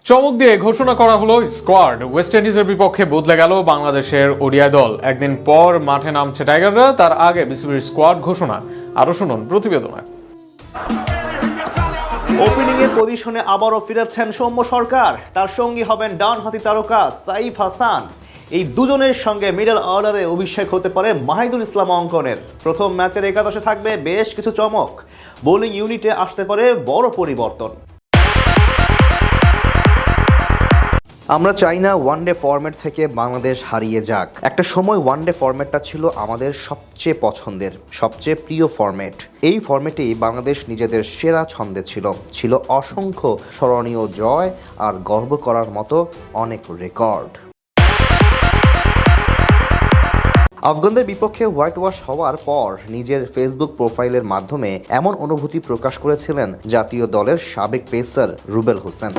চমক দিয়ে ঘোষণা করা হলো স্কোয়াড। ওয়েস্ট ইন্ডিজের বিপক্ষে বদলে গেল বাংলাদেশের ওডিআই দল। একদিন পর মাঠে নামছে টাইগাররা, তার আগে বিসিবির স্কোয়াড ঘোষণা। আরো শুনুন প্রতিবেদনে। ওপেনিং এর পজিশনে আবারও ফিরেছেন সৌম্য সরকার, তার সঙ্গী হবেন ডানহাতি তারকা সাইফ হাসান। এই দুজনের সঙ্গে মিডল অর্ডারে অভিষেক হতে পারে মাহিদুল ইসলাম অঙ্কনের। প্রথম ম্যাচের একাদশে থাকবে বেশ কিছু চমক, বোলিং ইউনিটে আসতে পারে বড় পরিবর্তন। আমরা চাই না ওয়ানডে ফরম্যাট থেকে বাংলাদেশ হারিয়ে যাক। একটা সময় ওয়ানডে ফরম্যাটটা ছিল আমাদের সবচেয়ে পছন্দের, সবচেয়ে প্রিয় ফরম্যাট। এই ফরম্যাটেই বাংলাদেশ নিজেদের সেরা ছন্দে ছিল অসংখ্য স্মরণীয় জয় আর গর্ব করার মতো অনেক রেকর্ড। আফগানদের বিপক্ষে হোয়াইট ওয়াশ হওয়ার পর নিজের ফেসবুক প্রোফাইলের মাধ্যমে এমন অনুভূতি প্রকাশ করেছিলেন জাতীয় দলের সাবেক পেসার রুবেল হোসেন।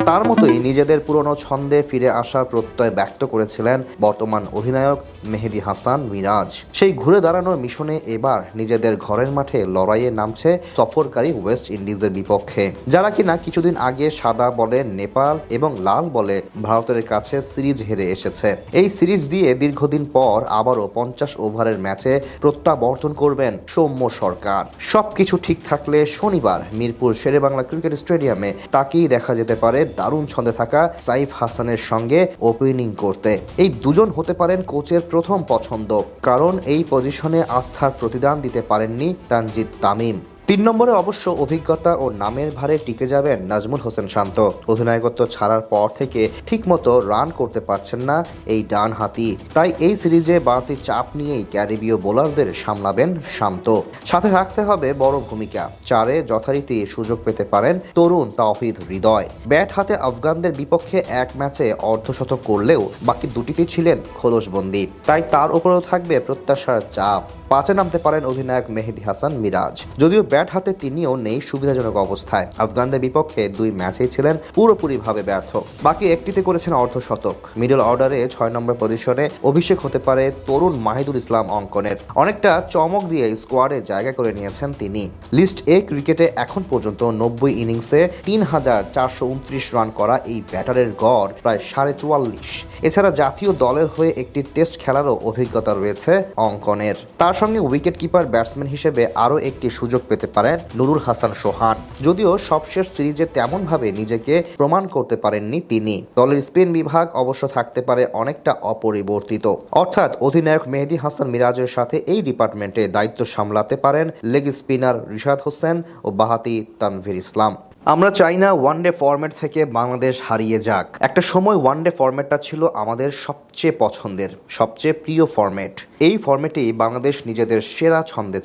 তার মতোই নিজেদের পুরনো ছন্দে ফিরে আসার প্রত্যয় ব্যক্ত করেছিলেন বর্তমান অধিনায়ক মেহেদী হাসান মিরাজ। সেই ঘুরে দাঁড়ানোর মিশনে এবার নিজেদের ঘরের মাঠে লড়াইয়ে নামছে সফরকারী ওয়েস্ট ইন্ডিজের বিপক্ষে, যারা কিনা কিছুদিন আগে সাদা বলে নেপাল এবং লাল বলে ভারতের কাছে সিরিজ হেরে এসেছে। এই সিরিজ দিয়ে দীর্ঘদিন পর আবারও 50 ওভারের ম্যাচে প্রত্যাবর্তন করবেন সৌম্য সরকার। সবকিছু ঠিক থাকলে শনিবার মিরপুর শেরেবাংলা ক্রিকেট স্টেডিয়ামে তাকেই দেখা যেতে পারে দারুণ ছন্দে থাকা সাইফ হাসানের সঙ্গে ওপেনিং করতে। এই দুজন হতে পারেন কোচের প্রথম পছন্দ, কারণ এই পজিশনে আস্থার প্রতিদান দিতে পারেননি তানজিদ তামিম। 3 নম্বরে অবশ্য অভিজ্ঞতা ও নামের ভারে টিকে যাবেন নাজমুল হোসেন শান্ত। অধিনায়কত্ব ছাড়ার পর থেকে ঠিকমতো রান করতে পারছেন না এই ডান হাতি, তাই এই সিরিজে বাড়তি চাপ নিয়েই ক্যারিবীয় বোলারদের সামলাবেন শান্ত। সাথে রাখতে হবে বড় ভূমিকা, 4-এ যথারীতি সুযোগ পেতে পারেন তরুণ তাওহিদ হৃদয়। ব্যাট হাতে আফগানদের বিপক্ষে এক ম্যাচে অর্ধশতক করলেও বাকি দুটিতে ছিলেন খোলসবন্দি, তাই তার উপরেও থাকবে প্রত্যাশার চাপ। 5-এ নামতে পারেন অধিনায়ক মেহেদী হাসান মিরাজ। যদিও ব্যাট হাতে তিনিও নেই সুবিধাজনক অবস্থায়, আফগানদের বিপক্ষে 2 ম্যাচেই ছিলেন পুরোপুরিভাবে ব্যর্থ, বাকি একটিতে করেছেন অর্ধশতক। মিডল অর্ডারে 6 নম্বর পজিশনে অভিষেক হতে পারে তরুণ মাহিদুল ইসলাম অঙ্কনের। অনেকটা চমক দিয়ে স্কোয়াডে জায়গা করে নিয়েছেন তিনি। লিস্ট এ ক্রিকেটে এখন পর্যন্ত 90 ইনিংসে 3,429 রান করা এই ব্যাটারের গড় প্রায় 44.5। এছাড়া জাতীয় দলের হয়ে একটি টেস্ট খেলারও অভিজ্ঞতা রয়েছে অঙ্কনের। তার সঙ্গে উইকেট কিপার ব্যাটসম্যান হিসেবে আরও একটি সুযোগ পেতে পারেন নুরুল হাসান সোহান। যদিও সবশেষ সিরিজে তেমনভাবে নিজেকে প্রমাণ করতে পারেননি তিনি। দলের স্পিন বিভাগ অবশ্য থাকতে পারে অনেকটা অপরিবর্তিত, অর্থাৎ অধিনায়ক মেহেদী হাসান মিরাজের সাথে এই ডিপার্টমেন্টে দায়িত্ব সামলাতে পারেন লেগ স্পিনার রিশাদ হোসেন ও বাঁহাতি তানভীর ইসলাম। আমরা চাই না ওয়ানডে ফরম্যাট থেকে বাংলাদেশ হারিয়ে যাক। একটা সময় ওয়ানডে ফরম্যাটটা ছিল আমাদের সবচেয়ে পছন্দের, সবচেয়ে প্রিয় ফরম্যাট। এই ফরম্যাটেই বাংলাদেশ নিজেদের সেরা ছন্দে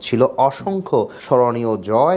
ছিল অসংখ্য স্মরণীয় জয়।